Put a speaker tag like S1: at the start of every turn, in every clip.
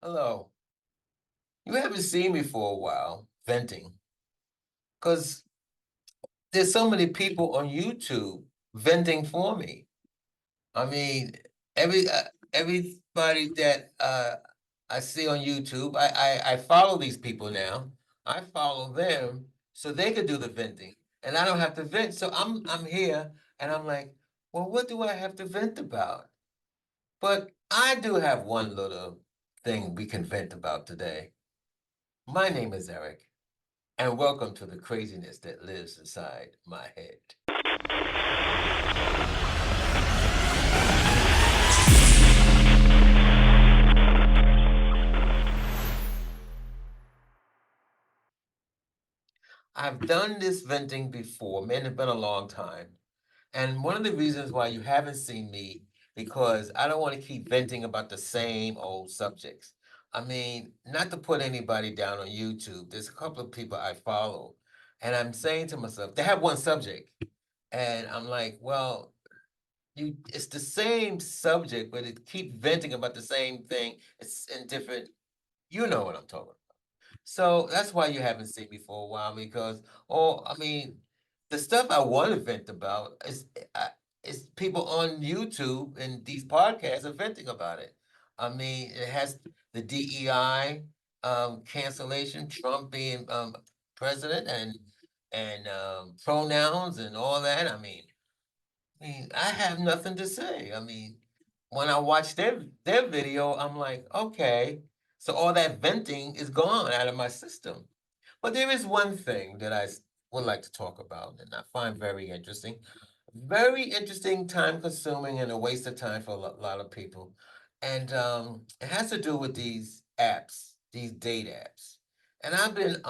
S1: Hello. You haven't seen me for a while venting because there's so many people on YouTube venting for me. I mean, everybody that I see on YouTube, I follow these people now. I follow them so they could do the venting, and I don't have to vent. So I'm here, and I'm like, well, what do I have to vent about? But I do have one little thing we can vent about today. My name is Eric. And welcome to the craziness that lives inside my head. I've done this venting before, man, it's been a long time. And one of the reasons why you haven't seen me, because I don't want to keep venting about the same old subjects. I mean, not to put anybody down on YouTube, there's a couple of people I follow, and I'm saying to myself, they have one subject. And I'm like, well, it's the same subject, but it keep venting about the same thing. It's in different, you know what I'm talking about. So that's why you haven't seen me for a while because, oh, I mean, the stuff I want to vent about is people on YouTube and these podcasts are venting about it. I mean, it has the DEI cancellation, Trump being president, and pronouns and all that. I mean, I have nothing to say. I mean, when I watch their video, I'm like, okay, so all that venting is gone out of my system. But there is one thing that would like to talk about and I find very interesting. Very interesting, time consuming, and a waste of time for a lot of people. And it has to do with these apps, these date apps. And I've been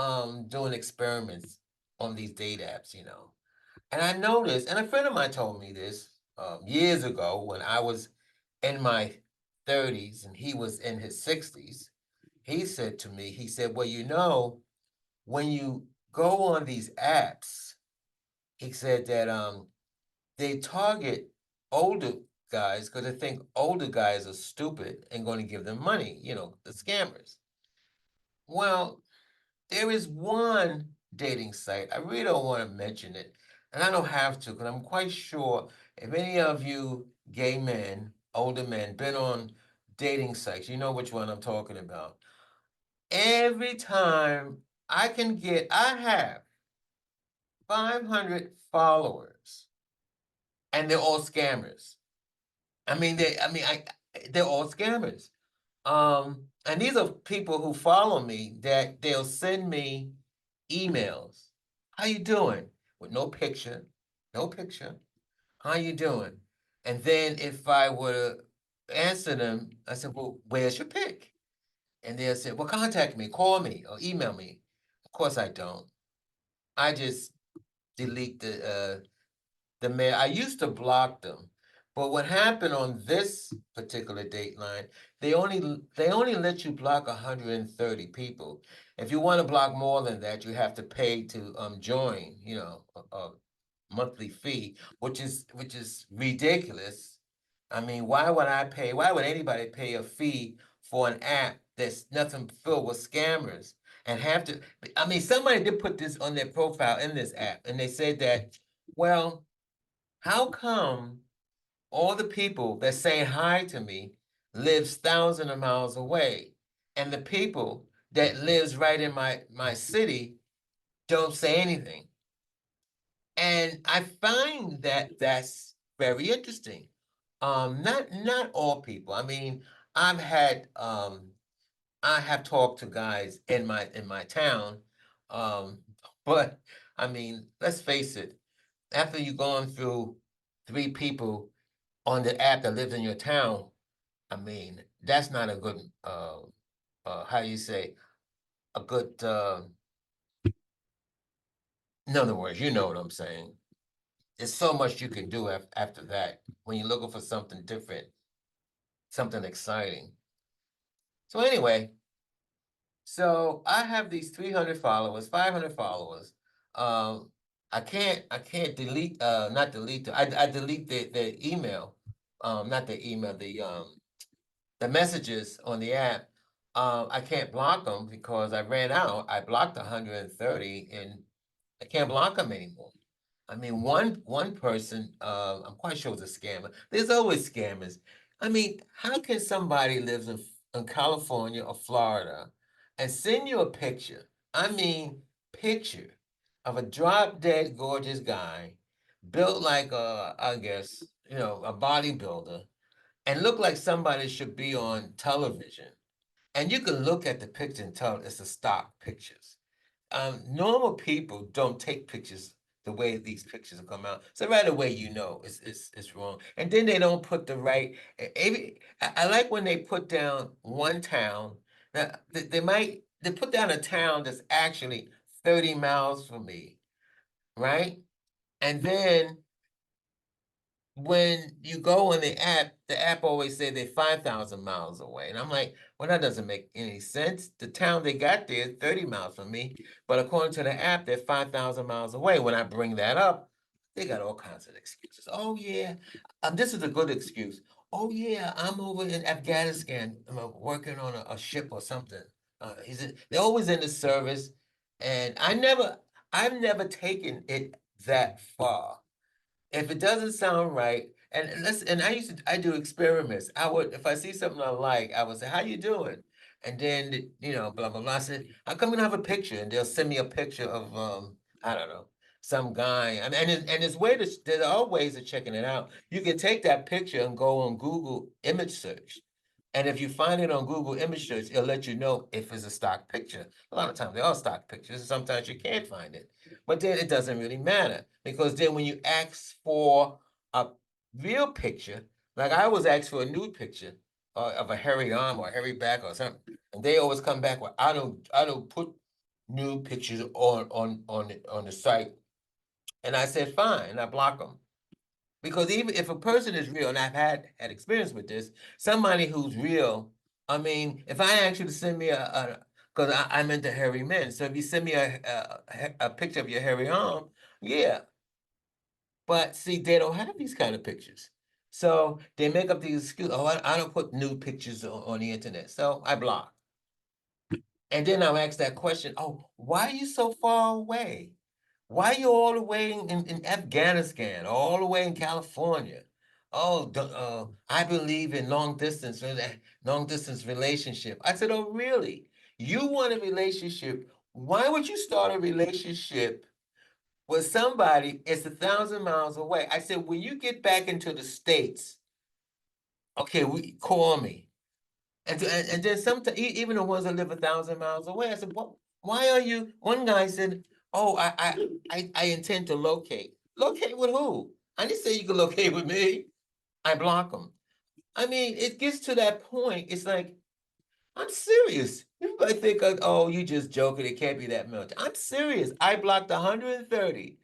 S1: doing experiments on these date apps. And I noticed, and a friend of mine told me this years ago when I was in my 30s and he was in his 60s. He said to me, he said, well, when you go on these apps, he said that they target older guys because they think older guys are stupid and going to give them money, the scammers. Well, there is one dating site. I really don't want to mention it, and I don't have to because I'm quite sure if any of you gay men, older men, been on dating sites, you know which one I'm talking about. Every time I have 500 followers, and they're all scammers. They're all scammers. And these are people who follow me that they'll send me emails. How you doing? With no picture, no picture. How you doing? And then if I were to answer them, I said, well, where's your pic? And they'll say, well, contact me, call me, or email me. Of course I don't. I just delete the mail. I used to block them. But what happened on this particular dateline, they only let you block 130 people. If you want to block more than that, you have to pay to join, a monthly fee, which is ridiculous. I mean, why would anybody pay a fee for an app that's nothing filled with scammers and have to I mean, somebody did put this on their profile in this app and they said that, well, how come all the people that say hi to me lives thousands of miles away, and the people that lives right in my city don't say anything? And I find that that's very interesting. Not all people. I mean, I've had I have talked to guys in my town, um, but I mean, let's face it. After you've gone through three people on the app that lives in your town, I mean, that's not a good, how do you say, a good, in other words, you know what I'm saying. There's so much you can do after that when you're looking for something different, something exciting. So anyway, so I have these 300 followers, 500 followers. I can't delete, not delete, I delete the email, not the email, the messages on the app. I can't block them because I ran out. I blocked 130 and I can't block them anymore. I mean, one person, I'm quite sure it was a scammer. There's always scammers. I mean, how can somebody lives in California or Florida and send you a picture? I mean, picture of a drop dead gorgeous guy, built like a, I guess, a bodybuilder, and look like somebody should be on television. And you can look at the picture and tell it's a stock pictures. Normal people don't take pictures the way these pictures come out. So right away you know it's wrong. And then they don't put the right. I like when they put down one town. Now they put down a town that's actually 30 miles from me, right? And then when you go on the app always say they're 5,000 miles away. And I'm like, well, that doesn't make any sense. The town they got there is 30 miles from me. But according to the app, they're 5,000 miles away. When I bring that up, they got all kinds of excuses. Oh, yeah. This is a good excuse. Oh, yeah, I'm over in Afghanistan working on a ship or something. They're always in the service. And I've never taken it that far. If it doesn't sound right, and I do experiments. I would, if I see something I like, I would say, "How you doing?" And then blah blah blah. I said, "How come you don't have a picture?" And they'll send me a picture of I don't know, some guy. And it's way to there are ways of checking it out. You can take that picture and go on Google image search. And if you find it on Google image search, it'll let you know if it's a stock picture. A lot of times they are stock pictures, and sometimes you can't find it. But then it doesn't really matter because then when you ask for a real picture, like I always ask for a nude picture of a hairy arm or hairy back or something, and they always come back with, I don't put nude pictures on the site. And I said, fine, and I block them. Because even if a person is real, and I've had experience with this, somebody who's real, I mean, if I ask you to send me because I'm into hairy men, so if you send me a picture of your hairy arm, yeah. But see, they don't have these kind of pictures. So they make up these excuses. Oh, I don't put nude pictures on the internet. So I block. And then I'll ask that question, oh, why are you so far away? Why are you all the way in Afghanistan, all the way in California? Oh, I believe in long distance relationship. I said, oh, really? You want a relationship? Why would you start a relationship with somebody? It's 1,000 miles away. I said, when you get back into the States, okay, call me. And then sometimes even the ones that live 1,000 miles away, I said, "What? Why are you?" One guy said, "Oh, I intend to locate. Locate with who? I didn't say you could locate with me. I block them. I mean, it gets to that point. It's like I'm serious. You might think, oh, you just joking. It can't be that much. I'm serious. I blocked 130.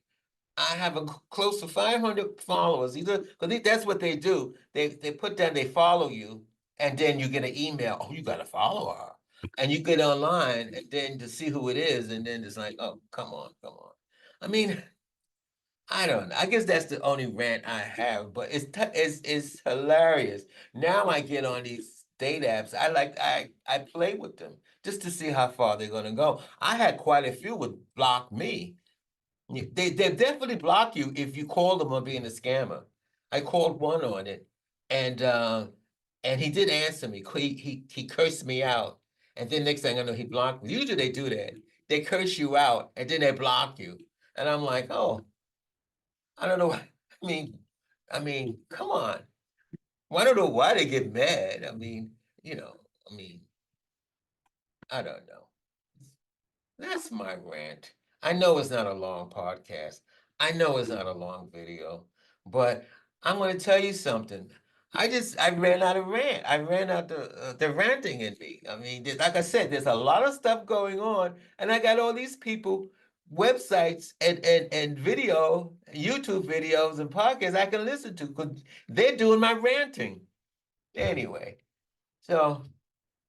S1: I have close to 500 followers. Either because that's what they do. They put down they follow you, and then you get an email. Oh, you got to follow her, and you get online, and then to see who it is, and then it's like, oh, come on, come on. I mean, I don't know. I guess that's the only rant I have, but it's hilarious. Now I get on these date apps. I play with them just to see how far they're gonna go. I had quite a few would block me. They definitely block you if you call them on being a scammer. I called one on it, and he did answer me. He cursed me out, and then next thing I know, he blocked me. Usually they do that. They curse you out, and then they block you. And I'm like, oh, I don't know. I mean, come on. Well, I don't know why they get mad. You know, I mean, I don't know. That's my rant. I know it's not a long podcast. I know it's not a long video, but I'm going to tell you something. I ran out of rant. I ran out the ranting in me. I mean, like I said, there's a lot of stuff going on, and I got all these people, websites and video, YouTube videos and podcasts I can listen to because they're doing my ranting. Anyway, so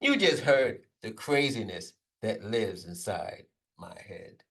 S1: you just heard the craziness that lives inside my head.